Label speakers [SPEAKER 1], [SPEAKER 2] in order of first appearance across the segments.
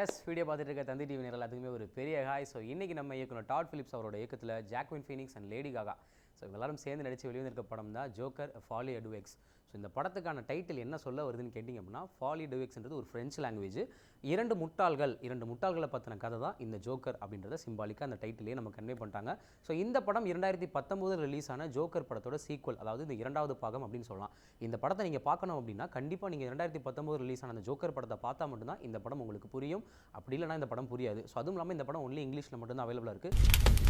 [SPEAKER 1] S video பார்த்துட்டு இருக்க தந்தி TV நேரில் அதுக்குமே ஒரு பெரிய ஹாய். ஸோ இன்றைக்கி நம்ம இயக்குனர் டாட் ஃபிலிப்ஸ் அவரோட இயக்கத்தில் Joaquin Phoenix and lady Kaka so எல்லாரும் சேர்ந்து நடித்து வெளிவந்திருக்க படம் தான் ஜோக்கர் ஃபாலி டுவெக்ஸ். ஸோ இந்த படத்துக்கான டைட்டில் என்ன சொல்ல வருதுன்னு கேட்டிங்க அப்படின்னா, ஃபாலி டுவெக்ஸ்ன்றது ஒரு ஃப்ரெஞ்சு லாங்குவேஜ். இரண்டு முட்டாள்களை பற்றின கதை தான் இந்த ஜோக்கர் அப்படின்றத சிம்பாலிக்காக அந்த டைட்டிலே நம்ம கன்வே பண்ணிட்டாங்க. ஸோ இந்த படம் 2019 ரிலீஸ் ஆன ஜோக்கர் படத்தோட சீக்வல், அதாவது இந்த இரண்டாவது பாகம் அப்படின்னு சொல்லலாம். இந்த படத்தை நீங்கள் பார்க்கணும் அப்படின்னா கண்டிப்பாக நீங்கள் 2019 ரிலீஸ் ஆன அந்த ஜோக்கர் படத்தை பார்த்தா மட்டும்தான் இந்த படம் உங்களுக்கு புரியும். அப்படி இல்லைனா இந்த படம் புரியாது. ஸோ அதுவும் இல்லாமல் இந்த படம் ஒன்லி இங்கிலீஷில் மட்டும்தான் அவைலபிளாக இருக்குது.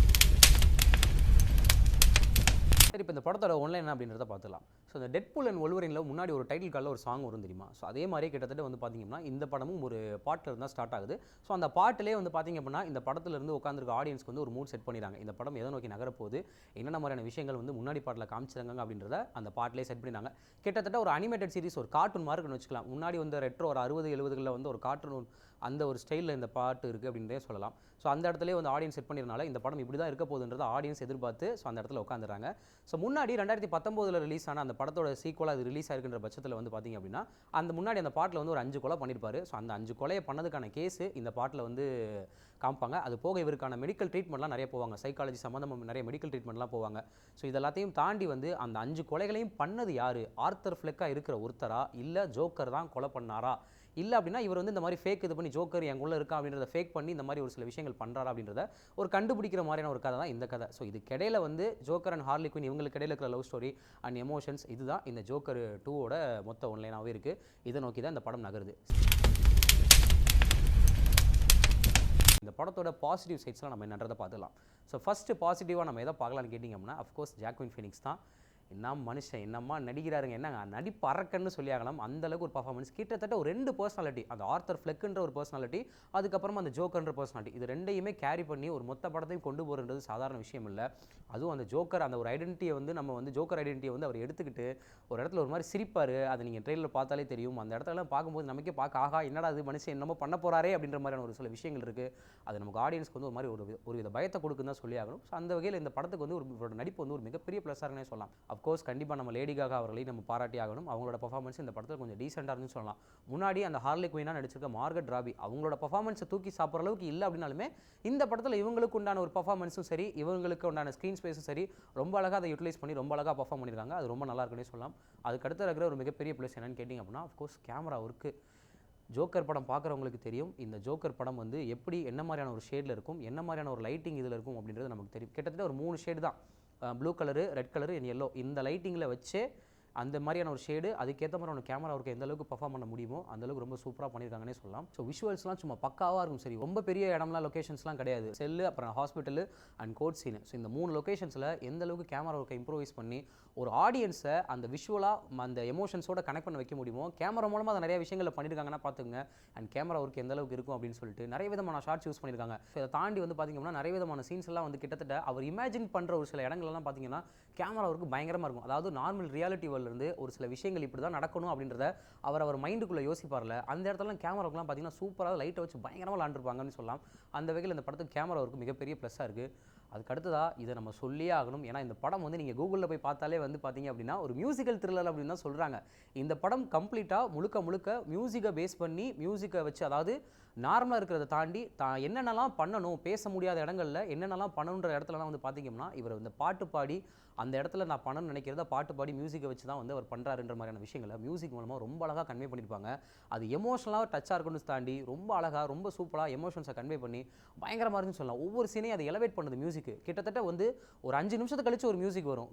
[SPEAKER 1] சரி, இப்போ இந்த படத்தோட ஒன்லைன் என்ன அப்படின்றத பார்த்துலாம். ஸோ இந்த டெட்பூல் அண்ட் வொல்வரினில் முன்னாடி ஒரு டைட்டில் காலில் ஒரு சாங் வரும் தெரியுமா? ஸோ அதே மாதிரியே கிட்டத்தட்ட வந்து பார்த்தீங்கன்னா இந்த படமும் ஒரு பாட்டில் இருந்தால் ஸ்டார்ட் ஆகுது. ஸோ அந்த பாட்டிலே வந்து பார்த்தீங்க அப்படின்னா இந்த படத்துலேருந்து உட்காந்துருக்க ஆடியன்ஸ்க்கு வந்து ஒரு மூட் செட் பண்ணிடுறாங்க. இந்த படம் எதை நோக்கி நகரப்போகுது, என்னென்ன மாதிரியான விஷயங்கள் வந்து முன்னாடி பாட்டில் காமிச்சிருக்காங்க அப்படின்றத அந்த பாட்டிலே செட் பண்ணிடுறாங்க. கிட்டத்தட்ட ஒரு அனிமேட்டட் சீரிஸ், ஒரு கார்ட்டூன் மாதிரி இருக்குன்னு வச்சுக்கலாம். முன்னாடி வந்து ரெட்ரோ ஒரு 60-70களில் வந்து ஒரு கார்ட்டூன் அந்த ஒரு ஸ்டைலில் இந்த பாட்டு இருக்குது அப்படின்றே சொல்லலாம். ஸோ அந்த இடத்துல வந்து ஆடியன்ஸ் செட் பண்ணிடுறனால இந்த படம் இப்படி தான் இருக்க போகுதுன்றதை ஆடியன்ஸ் எதிர்பார்த்து ஸோ அந்த இடத்துல உட்காந்துறாங்க. ஸோ முன்னாடி 2019 ரிலீஸ் ஆன அந்த படத்தோட சீக்வலாக அது ரிலீஸ் ஆகிருக்கின்ற பட்சத்தில் வந்து பார்த்திங்க அப்படின்னா அந்த முன்னாடி அந்த பாட்டில் வந்து ஒரு 5 கொலை பண்ணியிருப்பாரு. ஸோ அந்த 5 கொலையை பண்ணதுக்கான கேஸு இந்த பாட்டில் வந்து காமிப்பாங்க. அது போக இவருக்கான மெடிக்கல் ட்ரீட்மெண்ட்லாம் நிறைய போவாங்க, சைக்காலஜி சம்மந்தமாக நிறைய மெடிக்கல் ட்ரீட்மெண்ட்லாம் போவாங்க. ஸோ இதெல்லாத்தையும் தாண்டி வந்து அந்த 5 கொலைகளையும் பண்ணது யார், ஆர்த்தர் ஃப்ளெக்காக இருக்கிற ஒருத்தரா இல்லை ஜோக்கர் தான் கொலை பண்ணாரா, இல்லை அப்படின்னா இவர் வந்து இந்த மாதிரி ஃபேக் இது பண்ணி ஜோக்கர் எங்குள்ள இருக்கா அப்படின்றத ஃபேக் பண்ணி இந்த மாதிரி ஒரு சில விஷயங்கள் பண்ணுறாரா அப்படின்றத ஒரு கண்டுபிடிக்கிற மாதிரியான ஒரு கதை தான் இந்த கதை. ஸோ இதுக்கிடையில் வந்து ஜோக்கர் அண்ட் ஹார்லி குயின் இவங்களுக்கு இடையில இருக்கிற லவ் ஸ்டோரி அண்ட் எமோஷன்ஸ் இதுதான் இந்த ஜோக்கர் 2ஓட மொத்த ஒன்லைனாகவே இருக்குது. இதை நோக்கி தான் இந்த படம் நகருது. இந்த படத்தோட பாசிட்டிவ் சைட்ஸ்லாம் நம்ம என்னன்றதை பார்த்துக்கலாம். ஸோ ஃபஸ்ட்டு பாசிட்டிவாக நம்ம எதை பார்க்கலான்னு கேட்டிங்க அப்படின்னா அஃப்கோர்ஸ் ஜாக்வின் ஃபீனிக்ஸ் தான். என்ன மனுஷன், என்னம்மா நடிக்கிறாருங்க, என்னங்க நடிப்பு அரக்கன்னு சொல்லி ஆகலாம். அந்தளவுக்கு ஒரு பர்ஃபார்மன்ஸ். கிட்டத்தட்ட ஒரு 2 பர்சனாலிட்டி, அந்த ஆர்த்தர் ஃப்ளெக்குன்ற ஒரு பர்சனாலிட்டி, அதுக்கப்புறமா அந்த ஜோக்கர்ன்ற பர்சனாலிட்டி, இது ரெண்டையுமே கேரி பண்ணி ஒரு மொத்த படத்தையும் கொண்டு போகிறது சாதாரண விஷயம் இல்லை. அதுவும் அந்த ஜோக்கர் அந்த ஒரு ஐடென்டிட்டியை வந்து நம்ம வந்து ஜோக்கர் ஐடென்டிட்டியை வந்து அவர் எடுத்துக்கிட்டு ஒரு இடத்துல ஒரு மாதிரி சிரிப்பார். அதை நீங்கள் ட்ரெயிலர் பார்த்தாலே தெரியும். அந்த இடத்துல பார்க்கும்போது நமக்கே பார்க்க ஆகா என்னடா அது மனுஷன் என்னமோ பண்ண போகிறாரே அப்படின்ற மாதிரியான ஒரு சில விஷயங்கள் இருக்குது. அது நமக்கு ஆடியன்ஸ்க்கு வந்து ஒரு மாதிரி ஒரு வித பயத்தை கொடுக்குன்னு தான் சொல்லி ஆகணும். ஸோ அந்த வகையில் இந்த படத்துக்கு வந்து ஒரு நடிப்பு வந்து ஒரு மிகப்பெரிய ப்ளஸ்ஸாகனே சொல்லலாம். அஃப்கோர்ஸ் கண்டிப்பாக நம்ம லேடி காகா அவர்களையும் நம்ம பாராட்டி ஆகணும். அவங்களோட பர்ஃபார்மன்ஸ் இந்த படத்தில் கொஞ்சம் டீசெண்டாக இருந்துன்னு சொல்லலாம். முன்னாடி அந்த ஹார்லி குயினாக நடிச்சிருக்க மார்கட் ராபி அவங்களோட பர்ஃபார்மன்ஸை தூக்கி சாப்பிட்ற அளவுக்கு இல்லை அப்படின்னாலுமே இந்த படத்தில் இவங்களுக்கு உண்டான ஒரு பர்ஃபார்மன்ஸும் சரி, இவங்களுக்கு உண்டான ஸ்க்ரீன் ஸ்பேஸும் சரி, ரொம்ப அழகாக அதை யூட்டிலைஸ் பண்ணி ரொம்ப அழகாக பர்ஃபார்ம் பண்ணியிருக்காங்க. அது ரொம்ப நல்லா இருக்குன்னே சொல்லலாம். அதுக்கு அடுத்து இருக்கிற ஒரு மிகப்பெரிய ப்ளஸ் என்னன்னு கேட்டிங்க அப்படின்னா அஃப்கோர்ஸ் கேமரா ஒர்க்கு. ஜோக்கர் படம் பார்க்குறவங்களுக்கு தெரியும் இந்த ஜோக்கர் படம் வந்து எப்படி என்ன மாதிரியான ஒரு ஷேடில் இருக்கும், என்ன மாதிரியான ஒரு லைட்டிங் இதில் இருக்கும் அப்படின்றது நமக்கு தெரியும். கிட்டத்தட்ட ஒரு 3 ஷேடு தான், blue colour, red colour and yellow, இந்த லைட்டிங்கில் வச்சே அந்த மாதிரியான ஒரு ஷேடு அதுக்கேற்ற மாதிரியான கேமரா அவருக்கு எந்த அளவுக்கு பர்ஃபார்ம் பண்ண முடியுமோ அந்தளவுக்கு ரொம்ப சூப்பராக பண்ணியிருக்காங்கன்னே சொல்லலாம். ஸோ விஷுவல்ஸ்லாம் சும்மா பக்காவாக இருக்கும். சரி, ரொம்ப பெரிய இடம்லாம் லொக்கேஷன்ஸ்லாம் கிடையாது. செல்லு, அப்புறம் hospital and court scene. So இந்த 3 லொக்கேஷன்ஸில் எந்த அளவுக்கு கேமரா ஒர்க்கை இம்ப்ரூவைஸ் பண்ணி ஒரு ஆடியன்ஸை அந்த விஷுவலாக அந்த எமோஷன்ஸோட கனெக்ட் பண்ண வைக்க முடியுமோ, கேமரா மூலமாக அதை நிறைய விஷயங்களை பண்ணியிருக்காங்கன்னா பார்த்துங்க. அண்ட் கேமரா ஒர்க் எந்த அளவுக்கு இருக்கும் அப்படின்னு சொல்லிட்டு நிறைய விதமான ஷார்ட்ஸ் யூஸ் பண்ணியிருக்காங்க. ஸோ இதை தாண்டி வந்து பார்த்திங்கன்னா நிறைய விதமான சீன்ஸ் எல்லாம் வந்து கிட்டத்தட்ட அவர் இமேஜின் பண்ணுற ஒரு சில இடங்கள்லாம் பார்த்தீங்கன்னா கேமரா ஒர்க்கு பயங்கரமாக இருக்கும். அதாவது நார்மல் ரியாலிட்டி வேர்ல்ட்லேருந்து ஒரு சில விஷயங்கள் இப்படி தான் நடக்கணும் அப்படின்றத அவர் மைண்டுக்குள்ளே யோசிப்பார்ல, அந்த இடத்துலலாம் கேமரா ஒர்க்லாம் பார்த்தீங்கன்னா சூப்பராக லைட்டை வச்சு பயங்கரமாக விளாண்டுருப்பாங்கன்னு சொல்லலாம். அந்த வகையில் இந்த படத்துக்கு கேமரா ஒர்க்கு மிகப்பெரிய ப்ளஸ்ஸாக இருக்குது. அதுக்கு அடுத்ததாக இதை நம்ம சொல்லியே ஆகணும். ஏன்னா இந்த படம் வந்து நீங்கள் கூகுளில் போய் பார்த்தாலே வந்து பார்த்தீங்க அப்படின்னா ஒரு மியூசிக்கல் த்ரில்லர் அப்படின்னு தான் சொல்கிறாங்க. இந்த படம் கம்ப்ளீட்டாக முழுக்க மியூசிக்கை பேஸ் பண்ணி மியூசிக்கை வச்சு, அதாவது நார்மலாக இருக்கிறத தாண்டி என்னென்னலாம் பண்ணணும், பேச முடியாத இடங்களில் என்னென்னலாம் பண்ணணுன்ற இடத்துலலாம் வந்து பார்த்திங்கன்னா இவர் இந்த பாட்டு பாடி அந்த இடத்துல நான் பண்ணணும்னு நினைக்கிறத பாட்டு பாடி மியூசிக்கை வச்சு தான் வந்து அவர் பண்ணுறாருன்ற மாதிரியான விஷயங்களை மியூசிக் மூலமாக ரொம்ப அழகாக கன்வே பண்ணியிருப்பாங்க. அது எமோஷனலாக டச்சாக இருக்குன்னு தாண்டி ரொம்ப அழகாக ரொம்ப சூப்பராக எமோஷன்ஸை கன்வே பண்ணி பயங்கரமாக இருக்குன்னு சொல்லலாம். ஒவ்வொரு சீனையும் அதை எலவேட் பண்ணுது மியூசிக்கு. கிட்டத்தட்ட வந்து ஒரு 5 நிமிஷத்துக்கு கழிச்சு ஒரு மியூசிக் வரும்.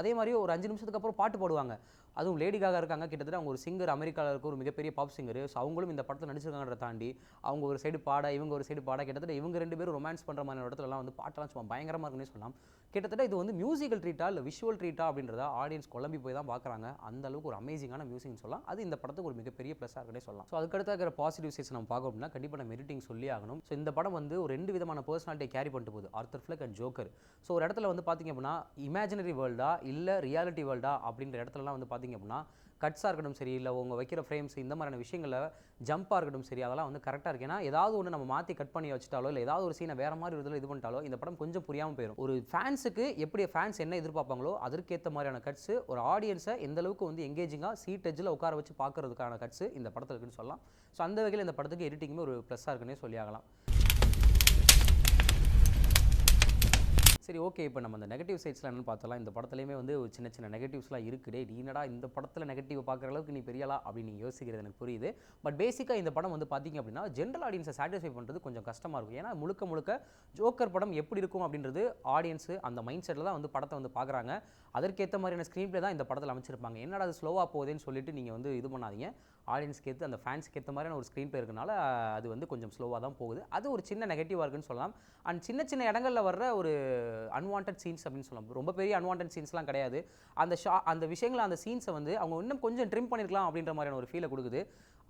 [SPEAKER 1] அதே மாதிரி ஒரு 5 நிமிஷத்துக்கு அப்புறம் பாட்டு பாடுவாங்க. அதுவும் லேடி காகா இருக்காங்க. கிட்டத்தட்ட அவங்க ஒரு சிங்கர், அமெரிக்காவில் இருக்க ஒரு மிகப்பெரிய பாப் சிங்கர். ஸோ அவங்களும் இந்த படத்தில் நடிச்சிருக்காங்கன்றத தாண்டி அவங்க ஒரு சைடு பாட, இவங்க ஒரு சைடு பாட, கிட்டத்தட்ட இவங்க 2 பேரும் ரொமான்ஸ் பண்ணுற மாதிரி இடத்துலலாம் வந்து பாட்டெல்லாம் சும்மா பயங்கரமாக இருக்குன்னு சொல்லலாம். கிட்டத்தட்ட இது வந்து மியூசிக்கல் ட்ரீட்டா இல்லை விஷுவல் ட்ரீட்டா அப்படின்றத ஆடியன்ஸ் குழம்பி போய் தான் பார்க்குறாங்க. அந்த அளவுக்கு ஒரு அமேசிங்கான மியூசிக்னு சொல்லலாம். அது இந்த படத்துக்கு ஒரு மிகப்பெரிய ப்ளஸ்ஸாக இருக்குன்னே சொல்லலாம். ஸோ அதுக்கடுத்து இருக்கிற பாசிட்டிவ் சைட்ஸ் நம்ம பார்க்க அப்படின்னா கண்டிப்பாக நம்ம எடிட்டிங் சொல்லி ஆகணும். ஸோ இந்த படம் வந்து ஒரு 2 விதமான பர்சனாலிட்டியை கேரி பண்ணிட்டு போகுது, ஆர்த்தர் ஃப்ளெக் அண்ட் ஜோக்கர். ஸோ ஒரு இடத்துல வந்து பார்த்திங்க அப்படின்னா இமேஜினரி வேர்ல்டா இல்லை ரியாலிட்டி வேர்ல்டா அப்படின்ற இடத்துலலாம் வந்து பார்த்திங்க அப்படின்னா கட்ஸாக இருக்கட்டும் சரி, இல்லை உங்கள் வைக்கிற ஃப்ரேம்ஸ் இந்த மாதிரியான விஷயங்களில் ஜம்ப்பாக இருக்கட்டும் சரி, அதெல்லாம் வந்து கரெக்டாக இருக்குது. ஏன்னா ஏதாவது ஒன்று நம்ம மாற்றி கட் பண்ணி வச்சுட்டாலோ, இல்லை ஏதாவது ஒரு சீனை வேறு மாதிரி இதில் இது பண்ணிட்டாலோ இந்த படம் கொஞ்சம் புரியாமல் போயிடும். ஒரு ஃபேன்ஸுக்கு எப்படி ஃபேன்ஸ் என்ன எதிர்பார்ப்பாங்களோ அதற்கேற்ற மாதிரியான கட்ஸு, ஒரு ஆடியன்ஸை எந்த அளவுக்கு வந்து எங்கேஜிங்காக சீட் எட்ஜில் உட்கார வச்சு பார்க்கறதுக்கான கட்ஸு இந்த படத்தில் இருக்குன்னு சொல்லலாம். ஸோ அந்த வகையில் இந்த படத்துக்கு எடிட்டிங்குமே ஒரு ப்ளஸ்ஸாக இருக்குன்னே சொல்லி ஆகலாம். சரி, ஓகே. இப்போ நம்ம அந்த நெகட்டிவ் சைட்ஸ்லாம் என்னென்னு பார்த்தலாம். இந்த படத்துலையுமே வந்து ஒரு சின்ன சின்ன நெகட்டிவ்ஸ்லாம் இருக்குது. நீ என்னடா இந்த படத்தில் நெகட்டிவ் பார்க்குற அளவுக்கு நீ பெரியலா அப்படின்னு நீங்கள் யோசிக்கிறது எனக்கு புரியுது. பட் பேசிக்காக இந்த படம் வந்து பார்த்தீங்க அப்படின்னா ஜென்ரல் ஆடியன்ஸை சாட்டிஸ்ஃபை பண்ணுறது கொஞ்சம் கஷ்டமாக இருக்கும். ஏன்னா முழுக்க ஜோக்கர் படம் எப்படி இருக்கும் அப்படின்றது ஆடியன்ஸு அந்த மைண்ட் செட்டில் தான் வந்து படத்தை வந்து பார்க்குறாங்க. அதற்கேற்ற மாதிரியான ஸ்க்ரீன் பிளே தான் இந்த படத்தில் அமைச்சிருப்பாங்க. என்னடா அது ஸ்லோவாக போகுதுன்னு சொல்லிட்டு நீங்கள் வந்து இது பண்ணாதீங்க. ஆடியன்ஸ்க்கு ஏற்று அந்த ஃபேன்ஸ்க்கு ஏற்ற மாதிரியான ஒரு ஸ்க்ரீன் பிளே இருக்கனால அது வந்து கொஞ்சம் ஸ்லோவாக தான் போகுது. அது ஒரு சின்ன நெகட்டிவாக இருக்குன்னு சொல்லலாம். அண்ட் சின்ன இடங்களில் வர்ற ஒரு அன்வான்ட் சீன்ஸ் அப்படின்னு சொல்லலாம். ரொம்ப பெரிய அன்வான்ட் சீன்ஸ்லாம் கிடையாது. அந்த விஷயங்களை அந்த சீன்ஸை வந்து அவங்க இன்னும் கொஞ்சம் ட்ரிம் பண்ணியிருக்கலாம் அப்படின்ற மாதிரியான ஒரு ஃபீலை கொடுக்குது.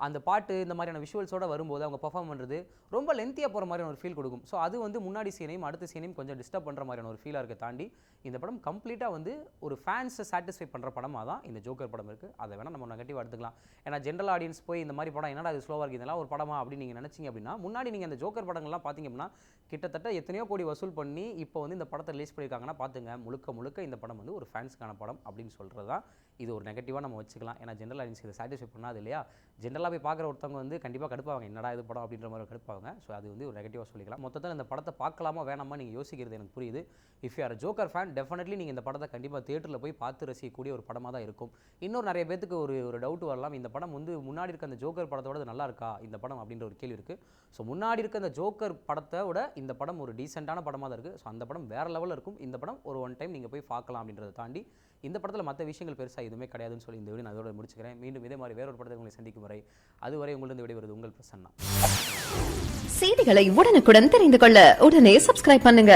[SPEAKER 1] அந்த பாட்டு இந்த மாதிரியான விஷுவல்ஸோட வரும்போது அவங்க பெர்ஃபார்ம் பண்ணுறது ரொம்ப லென்த்தியாக போகிற மாதிரியான ஒரு ஃபீல் கொடுக்கும். ஸோ அது வந்து முன்னாடி சீனையும் அடுத்த சீனையும் கொஞ்சம் டிஸ்டர்ப் பண்ணுற மாதிரியான ஒரு ஃபீலாக இருக்க தாண்டி இந்த படம் கம்ப்ளீட்டாக வந்து ஒரு ஃபேன்ஸை சாட்டிஸ்ஃபை பண்ணுற படமாக தான் இந்த ஜோக்கர் படம் இருக்குது. அதை வேணால் நம்ம நெகட்டிவாக எடுத்துக்கலாம். ஏன்னா ஜென்ரல் ஆடியன்ஸ் போய் இந்த மாதிரி படம் என்னடா அது ஸ்லோவாக இருக்குது, இதெல்லாம் ஒரு படமா அப்படின்னு நீங்கள் நினச்சிங்க அப்படின்னா, முன்னாடி நீங்கள் அந்த ஜோக்கர் படங்கள்லாம் பார்த்தீங்க அப்படின்னா கிட்டத்தட்ட எத்தனையோ கோடி வசூல் பண்ணி இப்போ வந்து இந்த படத்தை ரிலீஸ் பண்ணியிருக்காங்கன்னா பார்த்துங்க, முழுக்க இந்த படம் வந்து ஒரு ஃபேன்ஸ்க்கான படம் அப்படின்னு சொல்கிறது தான் இது ஒரு நெகட்டிவாக நம்ம வச்சுக்கலாம். ஏன்னா ஜென்ரல் ஆடியன்ஸ் இதை சாட்டிஸ்ஃபை பண்ணாது இல்லையா. ஜென்ரலாக போய் பார்க்குற ஒருத்தவங்க வந்து கண்டிப்பாக கடுப்பாங்க, என்னடா இது படம் அப்படின்ற மாதிரி கடுப்பாங்க. ஸோ அது வந்து ஒரு நெகட்டிவாக சொல்லிக்கலாம். மொத்தத்தில் இந்த படத்தை பார்க்கலாமா வேணாமா நீங்கள் யோசிக்கிறது எனக்கு புரியுது. If you are joker fan definitely நீங்கள் இந்த படத்தை கண்டிப்பாக தியேட்டரில் போய் பார்த்து ரசிக்கக்கூடிய ஒரு படமாக தான் இருக்கும். இன்னொரு நிறைய பேத்துக்கு ஒரு டவுட் வரலாம், இந்த படம் வந்து முன்னாடி இருக்க அந்த ஜோக்கர் படத்தோட நல்லா இருக்கா இந்த படம் அப்படின்ற ஒரு கேள்வி இருக்குது. ஸோ முன்னாடி இருக்க அந்த ஜோக்கர் படத்தை விட இந்த படம் ஒரு டீசெண்டான படமாக தான் இருக்குது. ஸோ அந்த படம் வேறு லெவலில் இருக்கும். இந்த படம் ஒரு ஒன் டைம் நீங்கள் போய் பார்க்கலாம் அப்படின்றத தாண்டி இந்த படத்தில் மற்ற விஷயங்கள் பெருசாக எதுவுமே கிடையாதுன்னு சொல்லி இந்த வீடியோ நான் அதோட முடிச்சுக்கிறேன். மீண்டும் இதே மாதிரி வேறொரு படத்தை உங்களை சந்திக்கும் வரை அதுவரை உங்களிடம் விடைபெறுவது உங்கள் பிரசன்னா.
[SPEAKER 2] செய்திகளை உடனுக்குடன் தெரிந்து கொள்ள உடனே சப்ஸ்கிரைப் பண்ணுங்க.